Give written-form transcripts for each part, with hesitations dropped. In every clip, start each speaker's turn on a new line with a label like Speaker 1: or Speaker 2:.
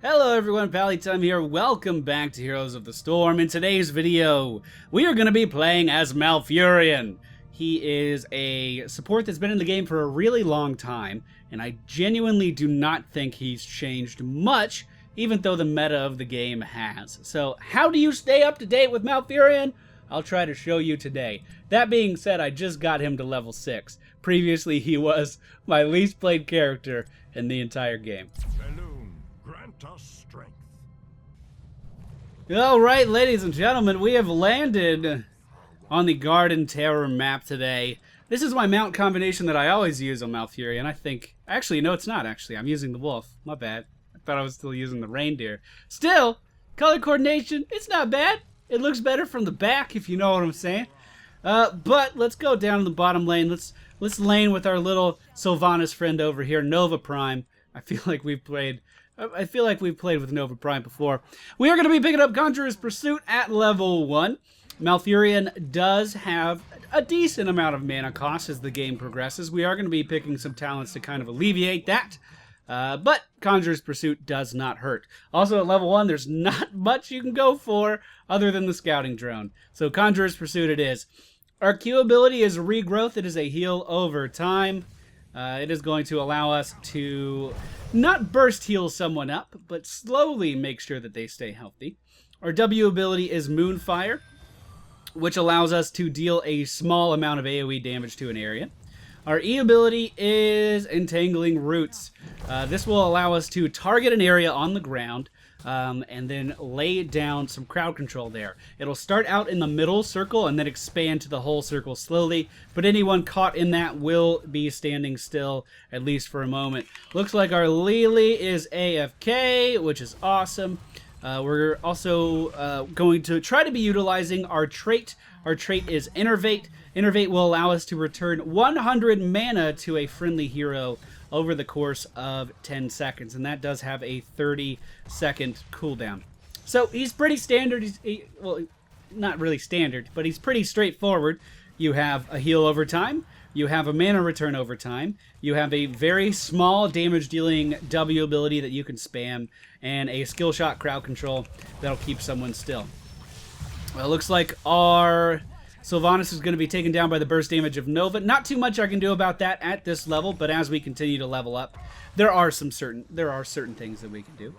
Speaker 1: Hello everyone, Pallytime here. Welcome back to Heroes of the Storm. In today's video, we are going to be playing as Malfurion. He is a support that's been in the game for a really long time, and I genuinely do not think he's changed much, even though the meta of the game has. So, how do you stay up to date with Malfurion? I'll try to show you today. That being said, I just got him to level 6. Previously, he was my least played character in the entire game.
Speaker 2: Grant us strength.
Speaker 1: Alright, ladies and gentlemen, we have landed on the Garden Terror map today. This is my mount combination that I always use on Malfurion. I think... Actually, no, it's not, actually. I'm using the wolf. My bad. I thought I was still using the reindeer. Still, color coordination, it's not bad. It looks better from the back, if you know what I'm saying. But let's go down to the bottom lane. Let's lane with our little Sylvanas friend over here, Nova Prime. I feel like we've played with Nova Prime before. We are going to be picking up Conjurer's Pursuit at level 1. Malfurion does have a decent amount of mana cost as the game progresses. We are going to be picking some talents to kind of alleviate that. But Conjurer's Pursuit does not hurt. Also at level 1, there's not much you can go for other than the Scouting Drone. So Conjurer's Pursuit it is. Our Q ability is Regrowth. It is a heal over time. It is going to allow us to not burst heal someone up, but slowly make sure that they stay healthy. Our W ability is Moonfire, which allows us to deal a small amount of AoE damage to an area. Our E ability is Entangling Roots. This will allow us to target an area on the ground, and then lay down some crowd control there. It'll start out in the middle circle and then expand to the whole circle slowly, but anyone caught in that will be standing still, at least for a moment. Looks like our Lily is AFK, which is awesome. We're also going to try to be utilizing our trait. Our trait is Innervate. Innervate will allow us to return 100 mana to a friendly hero over the course of 10 seconds, and that does have a 30-second cooldown. So he's pretty standard. Well, not really standard, but he's pretty straightforward. You have a heal over time, you have a mana return over time, you have a very small damage-dealing W ability that you can spam, and a skill shot crowd control that'll keep someone still. Well, it looks like our Sylvanas is going to be taken down by the burst damage of Nova. Not too much I can do about that at this level, but as we continue to level up, there are certain things that we can do.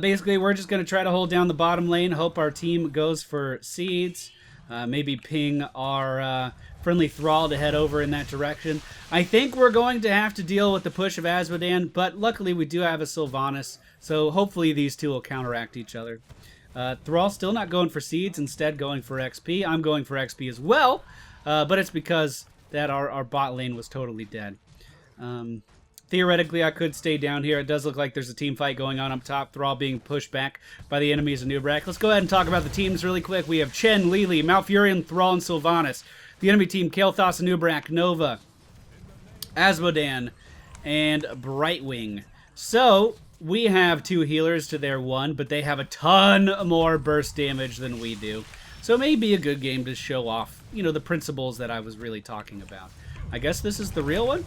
Speaker 1: Basically, we're just going to try to hold down the bottom lane, hope our team goes for seeds, maybe ping our friendly Thrall to head over in that direction. I think we're going to have to deal with the push of Azmodan, but luckily we do have a Sylvanas, so hopefully these two will counteract each other. Thrall still not going for seeds, instead going for XP. I'm going for XP as well, but it's because that our bot lane was totally dead. Theoretically, I could stay down here. It does look like there's a team fight going on up top. Thrall being pushed back by the enemies of Nubrak. Let's go ahead and talk about the teams really quick. We have Chen, Lili, Malfurion, Thrall, and Sylvanas. The enemy team, Kael'thas, Nubrak, Nova, Azmodan, and Brightwing. So we have 2 healers to their 1, but they have a ton more burst damage than we do. So it may be a good game to show off, you know, the principles that I was really talking about. I guess this is the real one?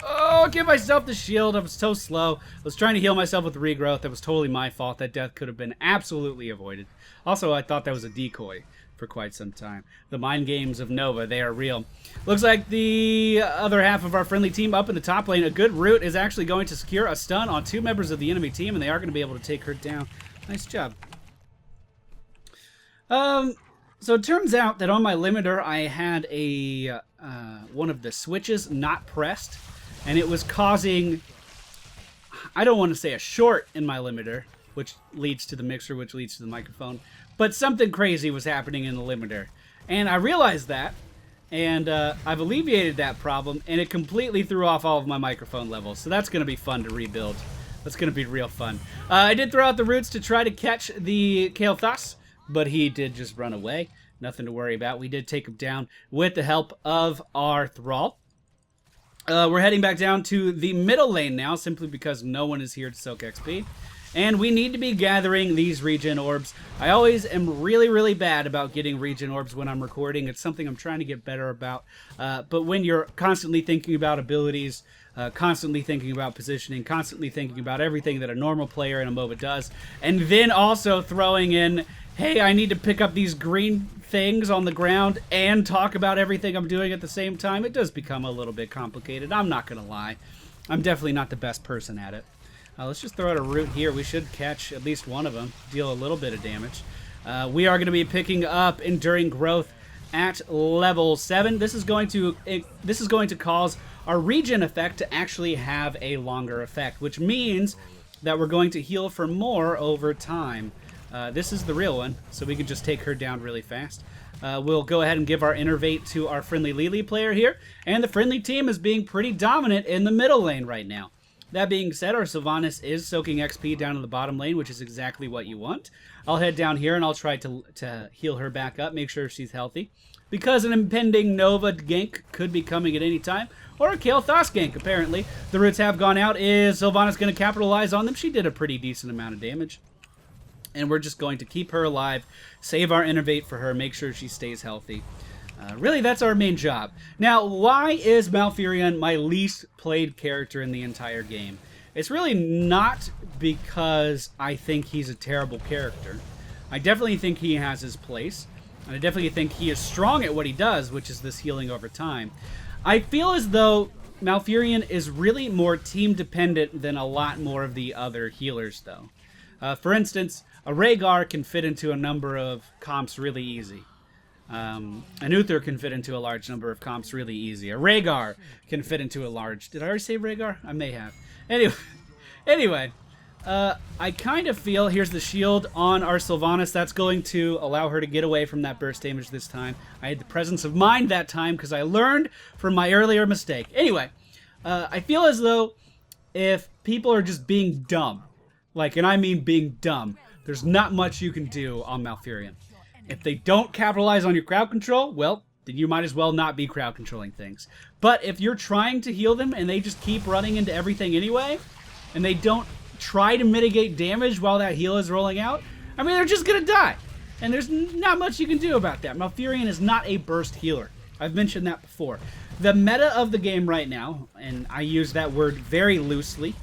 Speaker 1: Oh, give myself the shield. I was so slow. I was trying to heal myself with regrowth. That was totally my fault. That death could have been absolutely avoided. Also, I thought that was a decoy for quite some time. The mind games of Nova, they are real. Looks like the other half of our friendly team up in the top lane, a good root, is actually going to secure a stun on 2 members of the enemy team, and they are going to be able to take her down. Nice job. So it turns out that on my limiter, I had a one of the switches not pressed, and it was causing, I don't want to say a short in my limiter, which leads to the mixer, which leads to the microphone, but something crazy was happening in the limiter. And I realized that, and I've alleviated that problem, and it completely threw off all of my microphone levels. So that's going to be fun to rebuild. That's going to be real fun. I did throw out the roots to try to catch the Kael'thas, but he did just run away. Nothing to worry about. We did take him down with the help of our Thrall. We're heading back down to the middle lane now, simply because no one is here to soak XP. And we need to be gathering these regen orbs. I always am really, really bad about getting regen orbs when I'm recording. It's something I'm trying to get better about. But when you're constantly thinking about abilities, constantly thinking about positioning, constantly thinking about everything that a normal player in a MOBA does, and then also throwing in, hey, I need to pick up these green things on the ground and talk about everything I'm doing at the same time, it does become a little bit complicated. I'm not going to lie. I'm definitely not the best person at it. Let's just throw out a root here. We should catch at least one of them, deal a little bit of damage. We are going to be picking up Enduring Growth at level 7. This is going to cause our regen effect to actually have a longer effect, which means that we're going to heal for more over time. This is the real one, so we can just take her down really fast. We'll go ahead and give our Innervate to our friendly Lily player here, and the friendly team is being pretty dominant in the middle lane right now. That being said, our Sylvanas is soaking XP down in the bottom lane, which is exactly what you want. I'll head down here and I'll try to heal her back up, make sure she's healthy, because an impending Nova gank could be coming at any time, or a Kael'thas gank, apparently. The roots have gone out. Is Sylvanas going to capitalize on them? She did a pretty decent amount of damage. And we're just going to keep her alive, save our Innervate for her, make sure she stays healthy. Really, that's our main job. Now, why is Malfurion my least played character in the entire game? It's really not because I think he's a terrible character. I definitely think he has his place. And I definitely think he is strong at what he does, which is this healing over time. I feel as though Malfurion is really more team-dependent than a lot more of the other healers, though. For instance, a Rhaegar can fit into a number of comps really easy. An Uther can fit into a large number of comps really easy. A Rhaegar can fit into a large... Did I already say Rhaegar? I may have. Anyway, I kind of feel... Here's the shield on our Sylvanas. That's going to allow her to get away from that burst damage this time. I had the presence of mind that time because I learned from my earlier mistake. Anyway, I feel as though if people are just being dumb, and I mean being dumb, there's not much you can do on Malfurion. If they don't capitalize on your crowd control, well, then you might as well not be crowd controlling things. But if you're trying to heal them and they just keep running into everything anyway, and they don't try to mitigate damage while that heal is rolling out, I mean, they're just going to die. And there's not much you can do about that. Malfurion is not a burst healer. I've mentioned that before. The meta of the game right now, and I use that word very loosely,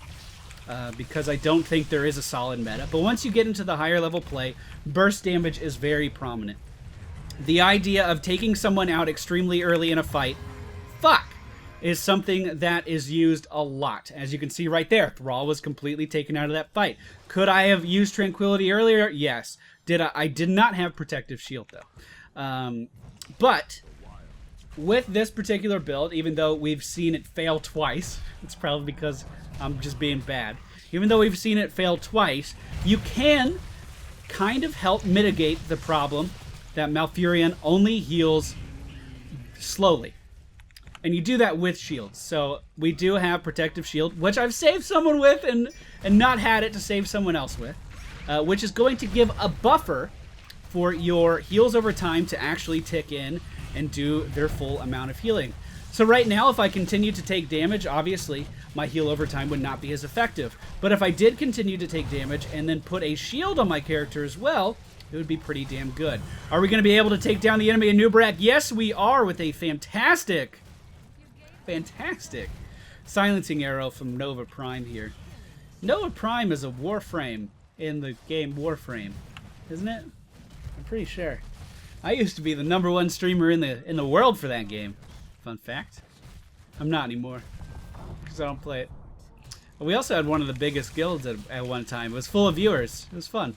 Speaker 1: because I don't think there is a solid meta. But once you get into the higher level play, burst damage is very prominent. The idea of taking someone out extremely early in a fight, is something that is used a lot. As you can see right there, Thrall was completely taken out of that fight. Could I have used Tranquility earlier? Yes. I did not have Protective Shield though. But with this particular build, even though we've seen it fail twice, it's probably because I'm just being bad. Even though we've seen it fail twice, you can kind of help mitigate the problem that Malfurion only heals slowly. And you do that with shields. So we do have Protective Shield, which I've saved someone with and not had it to save someone else with, which is going to give a buffer for your heals over time to actually tick in and do their full amount of healing. So right now, if I continue to take damage, obviously, my heal over time would not be as effective. But if I did continue to take damage and then put a shield on my character as well, it would be pretty damn good. Are we going to be able to take down the enemy in Nubrak? Yes, we are, with a fantastic silencing arrow from Nova Prime here. Nova Prime is a Warframe in the game Warframe, isn't it? I'm pretty sure. I used to be the #1 streamer in the world for that game. Fun fact. I'm not anymore, because I don't play it. But we also had one of the biggest guilds at one time. It was full of viewers. It was fun.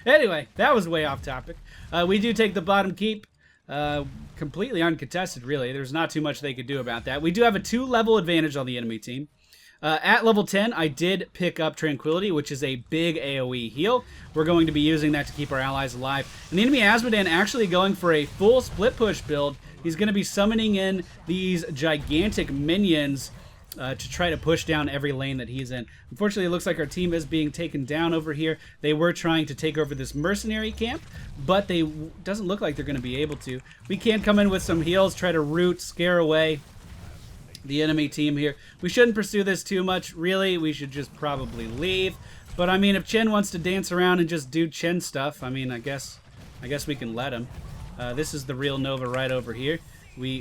Speaker 1: Anyway, that was way off topic. We do take the bottom keep. Completely uncontested, really. There's not too much they could do about that. We do have a 2-level advantage on the enemy team. At level 10, I did pick up Tranquility, which is a big AoE heal. We're going to be using that to keep our allies alive. And the enemy Azmodan actually going for a full split push build. He's going to be summoning in these gigantic minions to try to push down every lane that he's in. Unfortunately, it looks like our team is being taken down over here. They were trying to take over this mercenary camp, but they doesn't look like they're going to be able to. We can come in with some heals, try to root, scare away the enemy team here. We shouldn't pursue this too much, really. We should just probably leave. But I mean, if Chen wants to dance around and just do Chen stuff, I mean, I guess we can let him. This is the real Nova right over here.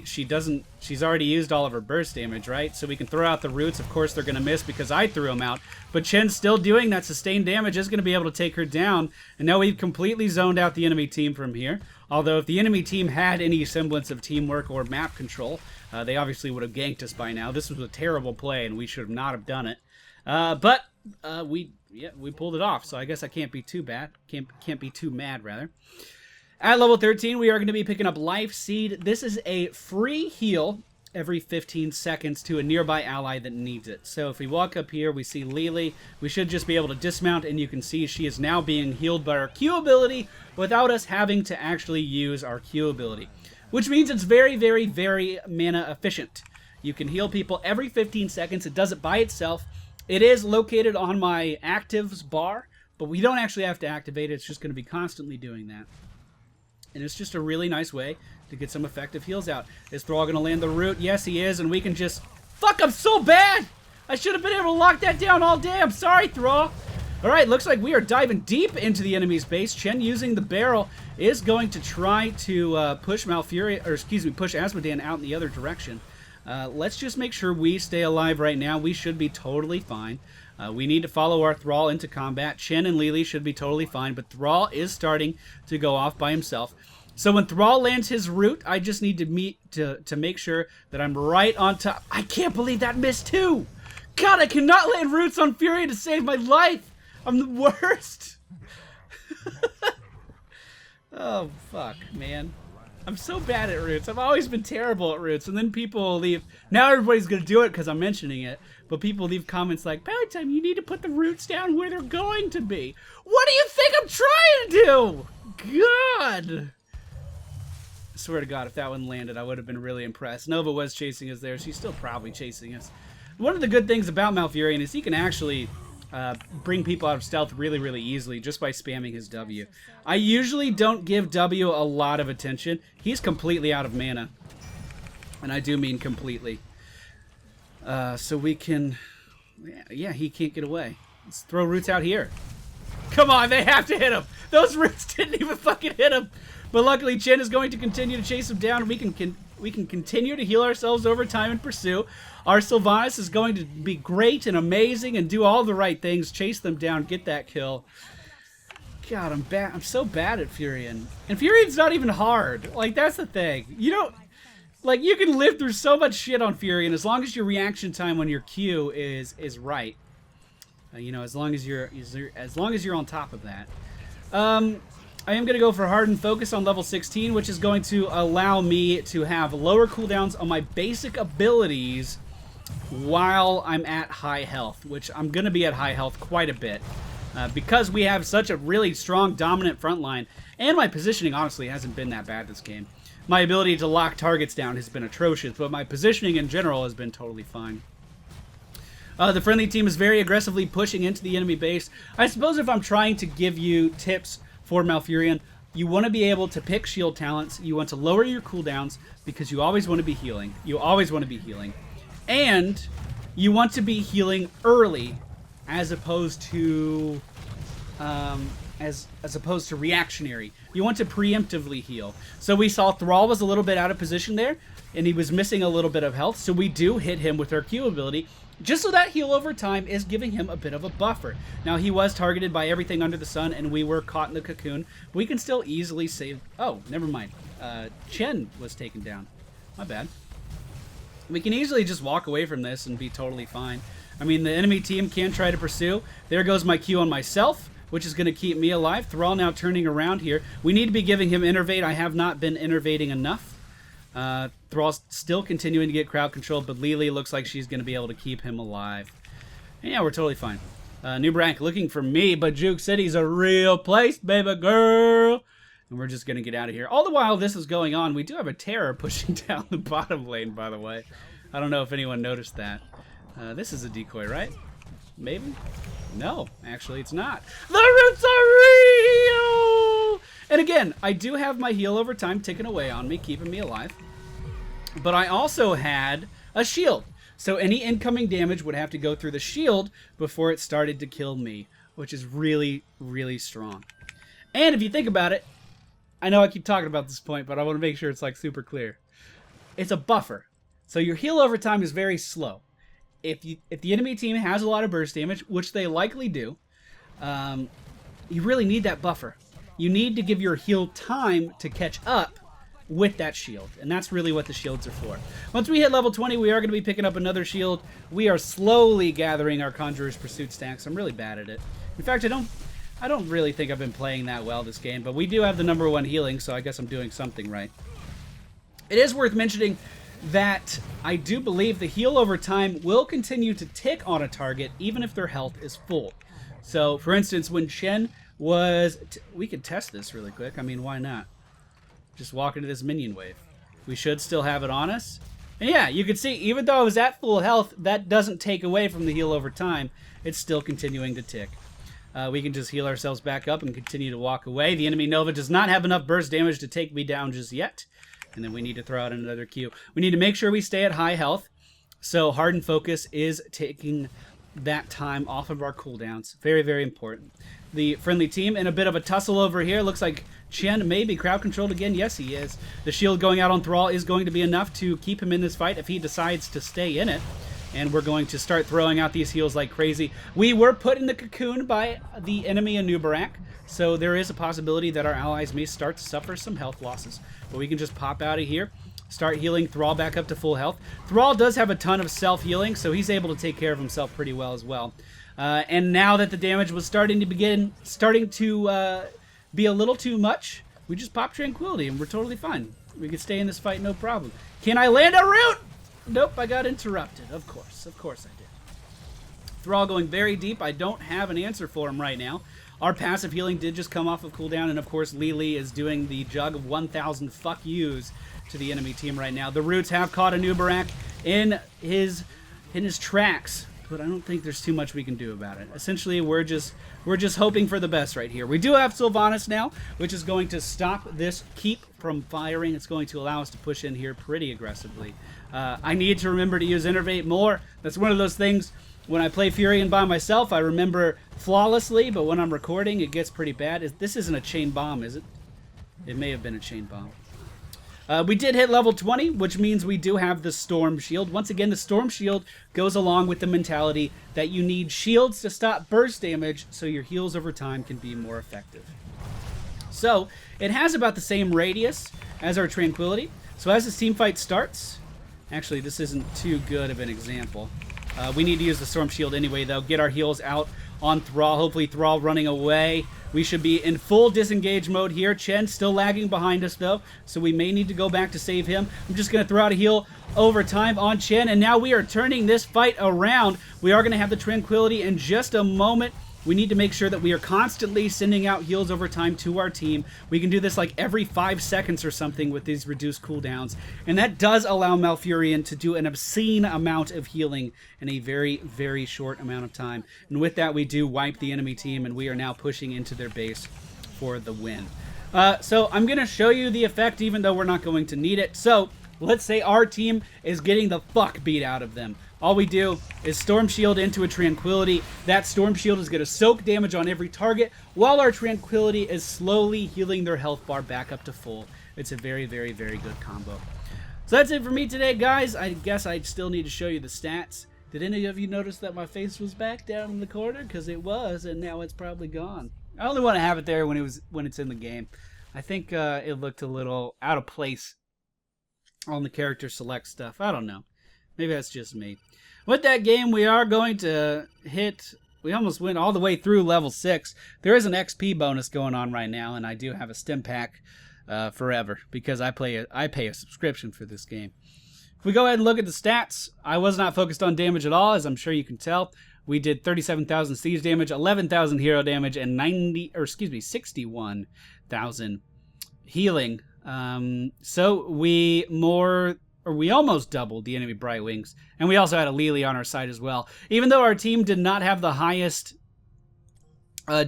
Speaker 1: She's already used all of her burst damage, right? So we can throw out the roots. Of course, they're going to miss because I threw them out. But Chen's still doing that sustained damage, is going to be able to take her down. And now we've completely zoned out the enemy team from here. Although if the enemy team had any semblance of teamwork or map control, they obviously would have ganked us by now. This was a terrible play, and we should not have done it. But we pulled it off, so I guess I can't be too bad. Can't be too mad, rather. At level 13, we are going to be picking up Life Seed. This is a free heal every 15 seconds to a nearby ally that needs it. So if we walk up here, we see Lily. We should just be able to dismount, and you can see she is now being healed by our Q ability without us having to actually use our Q ability, which means it's very, very, very mana efficient. You can heal people every 15 seconds. It does it by itself. It is located on my actives bar, but we don't actually have to activate it. It's just going to be constantly doing that. And it's just a really nice way to get some effective heals out. Is Thrall going to land the root? Yes, he is, and we can just... Fuck, I'm so bad! I should have been able to lock that down all day. I'm sorry, Thrall. Alright, looks like we are diving deep into the enemy's base. Chen, using the barrel, is going to try to push Malfurion, or excuse me, push Asmodan out in the other direction. Let's just make sure we stay alive right now. We should be totally fine. We need to follow our Thrall into combat. Chen and Lily should be totally fine, but Thrall is starting to go off by himself. So when Thrall lands his root, I just need to make sure that I'm right on top. I can't believe that missed too! God, I cannot land roots on Fury to save my life! I'm the worst! Oh, fuck, man. I'm so bad at roots. I've always been terrible at roots, and then people will leave. Now everybody's going to do it because I'm mentioning it, but people leave comments like, Power Time, you need to put the roots down where they're going to be. What do you think I'm trying to do? God! I swear to God, if that one landed, I would have been really impressed. Nova was chasing us there. She's still probably chasing us. One of the good things about Malfurion is he can actually bring people out of stealth really, really easily just by spamming his W. I usually don't give W a lot of attention. He's completely out of mana. And I do mean completely. So we can... Yeah, he can't get away. Let's throw roots out here. Come on, they have to hit him. Those roots didn't even fucking hit him. But luckily, Chen is going to continue to chase him down. We can continue to heal ourselves over time and pursue. Our Sylvanas is going to be great and amazing and do all the right things. Chase them down, get that kill. God, I'm bad. I'm so bad at Furion. And Furion's not even hard. Like, that's the thing. You don't... Like, you can live through so much shit on Furion as long as your reaction time on your Q is right. You know, as long as you're on top of that. I am going to go for Hardened Focus on level 16, which is going to allow me to have lower cooldowns on my basic abilities while I'm at high health, which I'm going to be at high health quite a bit. Because we have such a really strong, dominant front line, and my positioning, honestly, hasn't been that bad this game. My ability to lock targets down has been atrocious, but my positioning in general has been totally fine. The friendly team is very aggressively pushing into the enemy base. I suppose if I'm trying to give you tips for Malfurion, you want to be able to pick shield talents. You want to lower your cooldowns because you always want to be healing. You always want to be healing. And you want to be healing early as opposed to as opposed to reactionary. You want to preemptively heal. So we saw Thrall was a little bit out of position there, and he was missing a little bit of health, so we do hit him with our Q ability, just so that heal over time is giving him a bit of a buffer. Now, he was targeted by everything under the sun, and we were caught in the cocoon. We can still easily save... Oh, never mind. Chen was taken down. My bad. We can easily just walk away from this and be totally fine. I mean, the enemy team can try to pursue. There goes my Q on myself, which is going to keep me alive. Thrall now turning around here. We need to be giving him Innervate. I have not been innervating enough. Thrall's still continuing to get crowd control, but Lily looks like she's going to be able to keep him alive. And yeah, we're totally fine. New rank looking for me, but Juke City's a real place, baby girl. And we're just going to get out of here. All the while this is going on, we do have a terror pushing down the bottom lane, by the way. I don't know if anyone noticed that. This is a decoy, right? Maybe? No, actually it's not. The roots are real! And again, I do have my heal over time ticking away on me, keeping me alive. But I also had a shield. So any incoming damage would have to go through the shield before it started to kill me. which is really, really strong. And if you think about it, I know I keep talking about this point, but I want to make sure it's like super clear. It's a buffer. So your heal over time is very slow. If the enemy team has a lot of burst damage, which they likely do, you really need that buffer. You need to give your heal time to catch up with that shield, and that's really what the shields are for. Once we hit level 20, we are going to be picking up another shield. We are slowly gathering our Conjurer's Pursuit stacks. I'm really bad at it. In fact, I don't really think I've been playing that well this game, but we do have the #1 healing, so I guess I'm doing something right. It is worth mentioning that I do believe the heal over time will continue to tick on a target even if their health is full. So, for instance, when Chen was... we could test this really quick. I mean, why not? Just walk into this minion wave. We should still have it on us. And yeah, you can see, even though I was at full health, that doesn't take away from the heal over time. It's still continuing to tick. We can just heal ourselves back up and continue to walk away. The enemy Nova does not have enough burst damage to take me down just yet. And then we need to throw out another Q. We need to make sure we stay at high health. So Hardened Focus is taking that time off of our cooldowns. Very, very important. The friendly team in a bit of a tussle over here. Looks like Chen may be crowd controlled again. Yes, he is. The shield going out on Thrall is going to be enough to keep him in this fight if he decides to stay in it. And we're going to start throwing out these heals like crazy. We were put in the cocoon by the enemy Anubarak, so there is a possibility that our allies may start to suffer some health losses. But we can just pop out of here, start healing Thrall back up to full health. Thrall does have a ton of self-healing, so he's able to take care of himself pretty well as well. And now that the damage was starting to be a little too much, we just pop Tranquility and we're totally fine. We can stay in this fight no problem. Can I land a root? Nope, I got interrupted. Of course I did. Thrall going very deep. I don't have an answer for him right now. Our passive healing did just come off of cooldown, and of course Lili is doing the jug of 1,000 fuck yous to the enemy team right now. The roots have caught Anubarak in his tracks, but I don't think there's too much we can do about it. Essentially, we're just hoping for the best right here. We do have Sylvanas now, which is going to stop this keep from firing. It's going to allow us to push in here pretty aggressively. I need to remember to use Innervate more. That's one of those things, when I play Furion by myself, I remember flawlessly, but when I'm recording, it gets pretty bad. This isn't a chain bomb, is it? It may have been a chain bomb. We did hit level 20, which means we do have the Storm Shield. Once again, the Storm Shield goes along with the mentality that you need shields to stop burst damage so your heals over time can be more effective. So, it has about the same radius as our Tranquility. So as this team fight starts... Actually, this isn't too good of an example. We need to use the Storm Shield anyway, though. Get our heals out on Thrall. Hopefully Thrall running away. We should be in full disengage mode here. Chen still lagging behind us, though, so we may need to go back to save him. I'm just going to throw out a heal over time on Chen, and now we are turning this fight around. We are going to have the Tranquility in just a moment. We need to make sure that we are constantly sending out heals over time to our team. We can do this like every 5 seconds or something with these reduced cooldowns. And that does allow Malfurion to do an obscene amount of healing in a very, very short amount of time. And with that, we do wipe the enemy team, and we are now pushing into their base for the win. So I'm going to show you the effect, even though we're not going to need it. So let's say our team is getting the fuck beat out of them. All we do is Storm Shield into a Tranquility. That Storm Shield is going to soak damage on every target, while our Tranquility is slowly healing their health bar back up to full. It's a very, very, very good combo. So that's it for me today, guys. I guess I still need to show you the stats. Did any of you notice that my face was back down in the corner? Because it was, and now it's probably gone. I only want to have it there when it's in the game. I think it looked a little out of place on the character select stuff. I don't know. Maybe that's just me. With that game, we are going to hit... We almost went all the way through level 6. There is an XP bonus going on right now, and I do have a stim pack forever because I pay a subscription for this game. If we go ahead and look at the stats, I was not focused on damage at all, as I'm sure you can tell. We did 37,000 siege damage, 11,000 hero damage, and 61,000 healing. So we almost doubled the enemy Bright Wings, and we also had a Lili on our side as well. Even though our team did not have the highest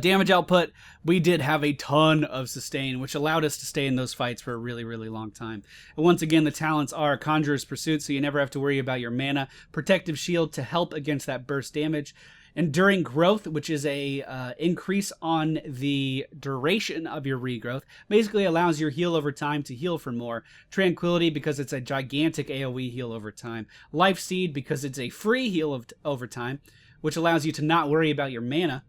Speaker 1: damage output, we did have a ton of sustain, which allowed us to stay in those fights for a really, really long time. And once again, the talents are Conjurer's Pursuit, so you never have to worry about your mana, Protective Shield to help against that burst damage, Enduring Growth, which is a increase on the duration of your regrowth, basically allows your heal over time to heal for more. Tranquility, because it's a gigantic AoE heal over time. Life Seed, because it's a free heal over time, which allows you to not worry about your mana.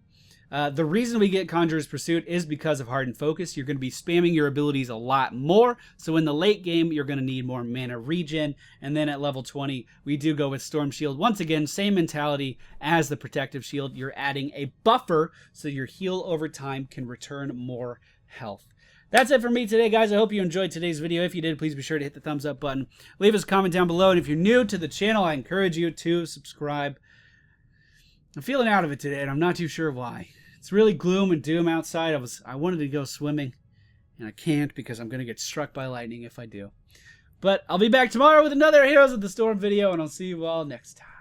Speaker 1: The reason we get Conjurer's Pursuit is because of Hardened Focus. You're going to be spamming your abilities a lot more, so in the late game, you're going to need more mana regen, and then at level 20, we do go with Storm Shield. Once again, same mentality as the Protective Shield. You're adding a buffer, so your heal over time can return more health. That's it for me today, guys. I hope you enjoyed today's video. If you did, please be sure to hit the thumbs up button. Leave us a comment down below, and if you're new to the channel, I encourage you to subscribe. I'm feeling out of it today, and I'm not too sure why. It's really gloom and doom outside. I wanted to go swimming, and I can't because I'm going to get struck by lightning if I do. But I'll be back tomorrow with another Heroes of the Storm video, and I'll see you all next time.